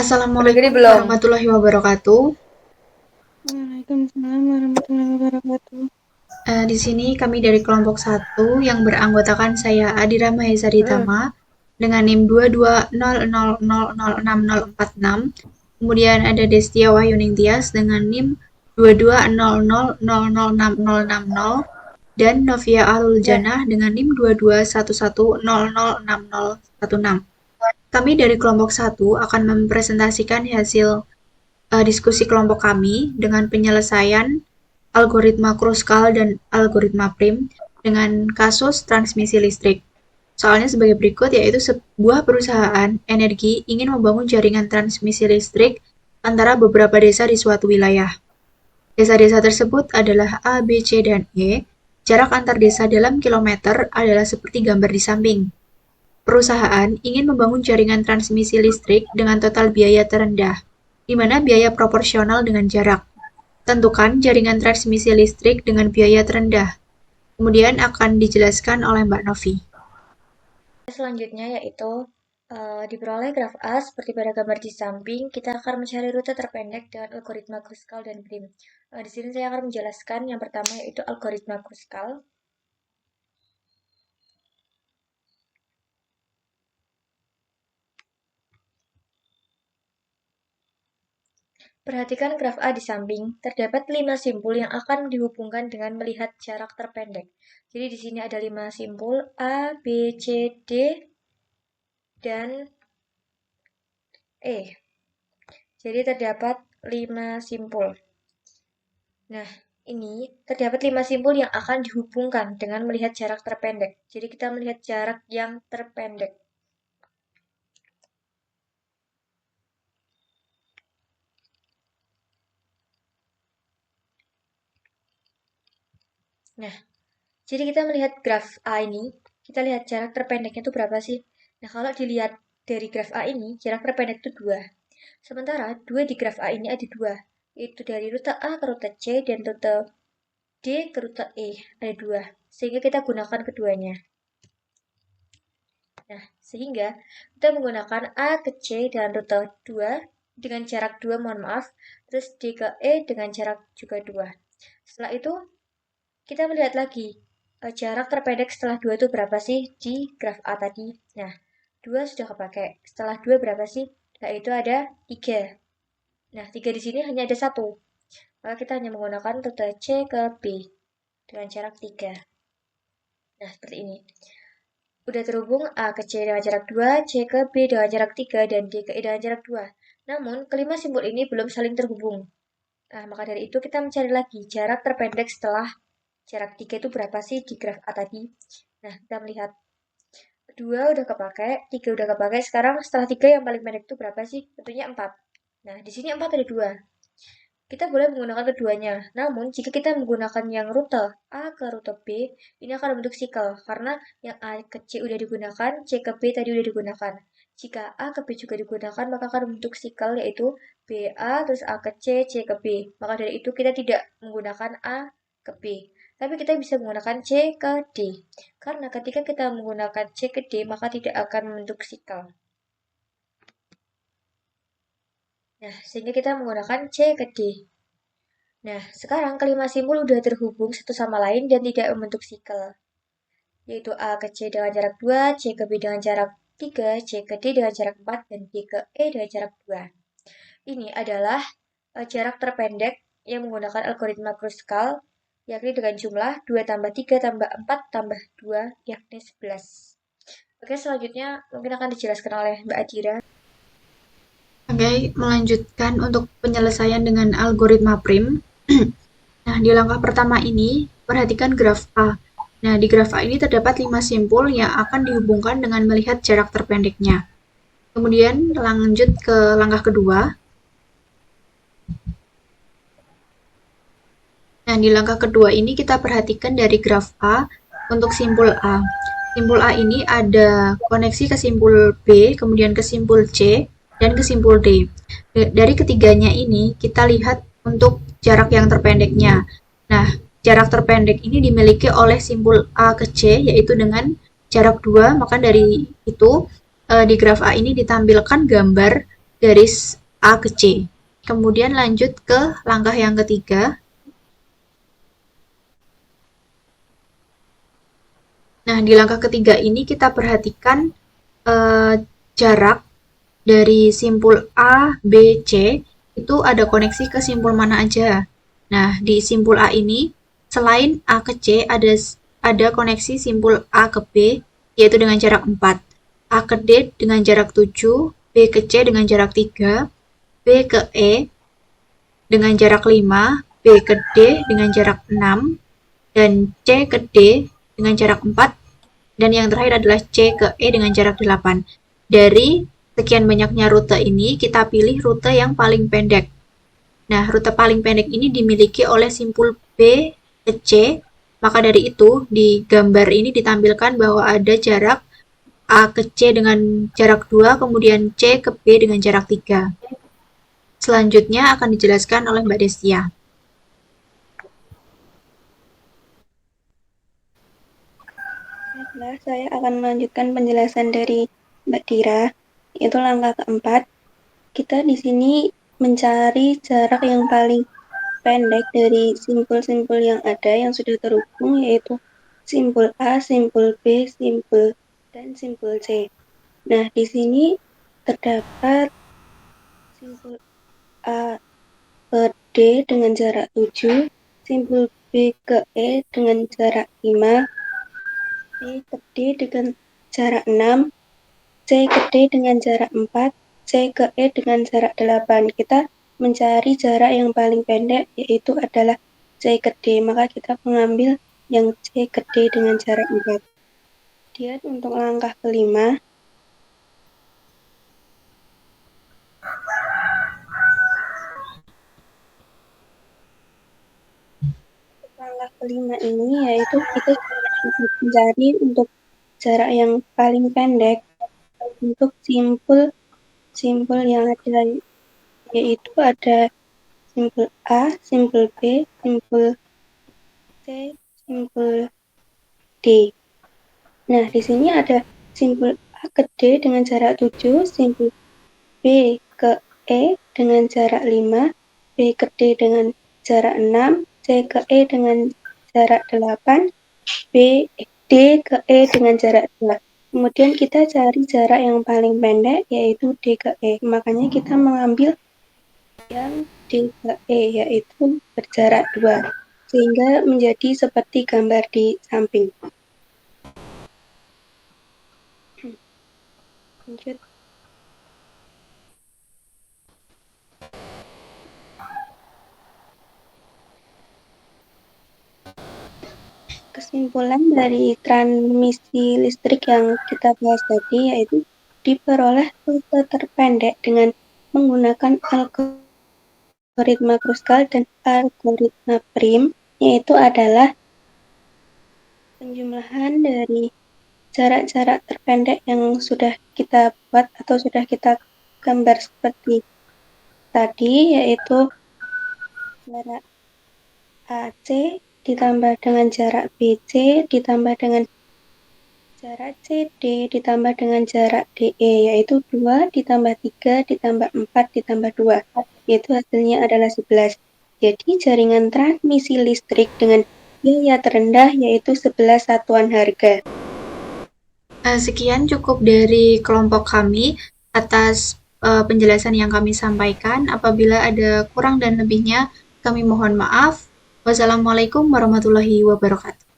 Udah gede Assalamualaikum belum? warahmatullahi wabarakatuh. Waalaikumsalam warahmatullahi wabarakatuh. Di sini kami dari kelompok satu yang beranggotakan saya Adira Mahesa Mm-mm. Ditama dengan NIM 2200006046. Kemudian ada Destia Wahyuning Tias dengan NIM 220000606060 dan Novia Alul Ya, Janah dengan NIM 221100606016. Kami dari kelompok satu akan mempresentasikan hasil diskusi kelompok kami dengan penyelesaian algoritma Kruskal dan algoritma Prim dengan kasus transmisi listrik. Soalnya sebagai berikut, yaitu sebuah perusahaan energi ingin membangun jaringan transmisi listrik antara beberapa desa di suatu wilayah. Desa-desa tersebut adalah A, B, C, dan E. Jarak antar desa dalam kilometer adalah seperti gambar di samping. Perusahaan ingin membangun jaringan transmisi listrik dengan total biaya terendah, di mana biaya proporsional dengan jarak. Tentukan jaringan transmisi listrik dengan biaya terendah. Kemudian akan dijelaskan oleh Mbak Novi. selanjutnya yaitu diperoleh graf A seperti pada gambar di samping. Kita akan mencari rute terpendek dengan algoritma Kruskal dan Prim. Di sini saya akan menjelaskan yang pertama yaitu algoritma Kruskal. Perhatikan graf A di samping. Terdapat 5 simpul yang akan dihubungkan dengan melihat jarak terpendek. Jadi di sini ada 5 simpul A, B, C, D, dan E. Jadi terdapat 5 simpul. Nah, ini terdapat 5 simpul yang akan dihubungkan dengan melihat jarak terpendek. Jadi kita melihat jarak yang terpendek. Nah, jadi kita melihat graf A ini, kita lihat jarak terpendeknya itu berapa sih? Nah, kalau dilihat dari graf A ini, jarak terpendek itu 2. Sementara 2 di graf A ini ada 2, yaitu dari rute A ke rute C dan rute D ke rute E, ada 2. Sehingga kita gunakan keduanya. Nah, sehingga kita menggunakan A ke C dengan rute 2 dengan jarak 2, mohon maaf, terus D ke E dengan jarak juga 2. Setelah itu, kita melihat lagi jarak terpendek setelah 2 itu berapa sih di graf A tadi. Nah, 2 sudah kepakai. Setelah 2 berapa sih? Nah, itu ada 3. Nah, 3 di sini hanya ada 1. Maka kita hanya menggunakan rute C ke B dengan jarak 3. Nah, seperti ini. Udah terhubung A ke C dengan jarak 2, C ke B dengan jarak 3, dan D ke E dengan jarak 2. Namun, kelima simpul ini belum saling terhubung. Nah, maka dari itu kita mencari lagi jarak terpendek setelah jarak 3 itu berapa sih di graf A tadi. Nah, kita melihat 2 udah kepakai, 3 udah kepakai. Sekarang setelah 3 yang paling pendek itu berapa sih? Tentunya 4. Nah, di sini 4 ada 2. Kita boleh menggunakan keduanya. Namun, jika kita menggunakan yang rute A ke rute B, ini akan membentuk sikel. Karena yang A ke C udah digunakan, C ke B tadi udah digunakan. Jika A ke B juga digunakan, maka akan membentuk sikel, yaitu BA, terus A ke C, C ke B. Maka dari itu kita tidak menggunakan A ke B. Tapi kita bisa menggunakan C ke D. Karena ketika kita menggunakan C ke D, maka tidak akan membentuk sikel. Nah, sehingga kita menggunakan C ke D. Nah, sekarang kelima simpul sudah terhubung satu sama lain dan tidak membentuk sikel. Yaitu A ke C dengan jarak 2, C ke B dengan jarak 3, C ke D dengan jarak 4, dan D ke E dengan jarak 2. Ini adalah jarak terpendek yang menggunakan algoritma Kruskal, yakni dengan jumlah 2 tambah 3 tambah 4 tambah 2, yakni 11. Oke, selanjutnya mungkin akan dijelaskan oleh Mbak Adira. Oke, melanjutkan untuk penyelesaian dengan algoritma Prim. Nah, di langkah pertama ini, perhatikan graf A. Nah, di graf A ini terdapat 5 simpul yang akan dihubungkan dengan melihat jarak terpendeknya. Kemudian lanjut ke langkah kedua. Nah, di langkah kedua ini kita perhatikan dari graf A untuk simpul A. Simpul A ini ada koneksi ke simpul B, kemudian ke simpul C, dan ke simpul D. Dari ketiganya ini, kita lihat untuk jarak yang terpendeknya. Nah, jarak terpendek ini dimiliki oleh simpul A ke C, yaitu dengan jarak 2. Maka dari itu, di graf A ini ditampilkan gambar garis A ke C. Kemudian lanjut ke langkah yang ketiga. Nah, di langkah ketiga ini kita perhatikan jarak dari simpul A, B, C itu ada koneksi ke simpul mana aja. Nah, di simpul A ini selain A ke C ada koneksi simpul A ke B yaitu dengan jarak 4, A ke D dengan jarak 7, B ke C dengan jarak 3, B ke E dengan jarak 5, B ke D dengan jarak 6, dan C ke D dengan jarak 4, dan yang terakhir adalah C ke E dengan jarak 8. Dari sekian banyaknya rute ini, kita pilih rute yang paling pendek. Nah, rute paling pendek ini dimiliki oleh simpul B ke C, maka dari itu di gambar ini ditampilkan bahwa ada jarak A ke C dengan jarak 2, kemudian C ke B dengan jarak 3. Selanjutnya akan dijelaskan oleh Mbak Destia. Baiklah, saya akan melanjutkan penjelasan dari Mbak Dira. Itu langkah keempat. Kita di sini mencari jarak yang paling pendek dari simpul-simpul yang ada yang sudah terhubung, yaitu simpul A, simpul B, simpul dan simpul C. Nah, di sini terdapat simpul A ke D dengan jarak 7, simpul B ke E dengan jarak 5, C ke D dengan jarak 6, C ke D dengan jarak 4, C ke E dengan jarak 8. Kita mencari jarak yang paling pendek, yaitu adalah C ke D. Maka kita mengambil yang C ke D dengan jarak 4. Kemudian untuk langkah kelima, ini yaitu kita mencari untuk jarak yang paling pendek untuk simpul yang ada, yaitu ada simpul A, simpul B, simpul C, simpul D. Nah, di sini ada simpul A ke D dengan jarak 7, simpul B ke E dengan jarak 5, B ke D dengan jarak 6, C ke E dengan jarak 8, D ke E dengan jarak 2. Kemudian kita cari jarak yang paling pendek, yaitu D ke E. Makanya kita mengambil yang D ke E, yaitu berjarak 2. Sehingga menjadi seperti gambar di samping. Lanjut. Kesimpulan dari transmisi listrik yang kita bahas tadi yaitu diperoleh rute terpendek dengan menggunakan algoritma Kruskal dan algoritma Prim, yaitu adalah penjumlahan dari jarak-jarak terpendek yang sudah kita buat atau sudah kita gambar seperti tadi, yaitu jarak AC ditambah dengan jarak BC ditambah dengan jarak CD ditambah dengan jarak DE, yaitu 2 ditambah 3 ditambah 4 ditambah 2, yaitu hasilnya adalah 11. Jadi jaringan transmisi listrik dengan biaya terendah yaitu 11 satuan harga. Sekian cukup dari kelompok kami atas penjelasan yang kami sampaikan. Apabila ada kurang dan lebihnya, kami mohon maaf. Wassalamualaikum warahmatullahi wabarakatuh.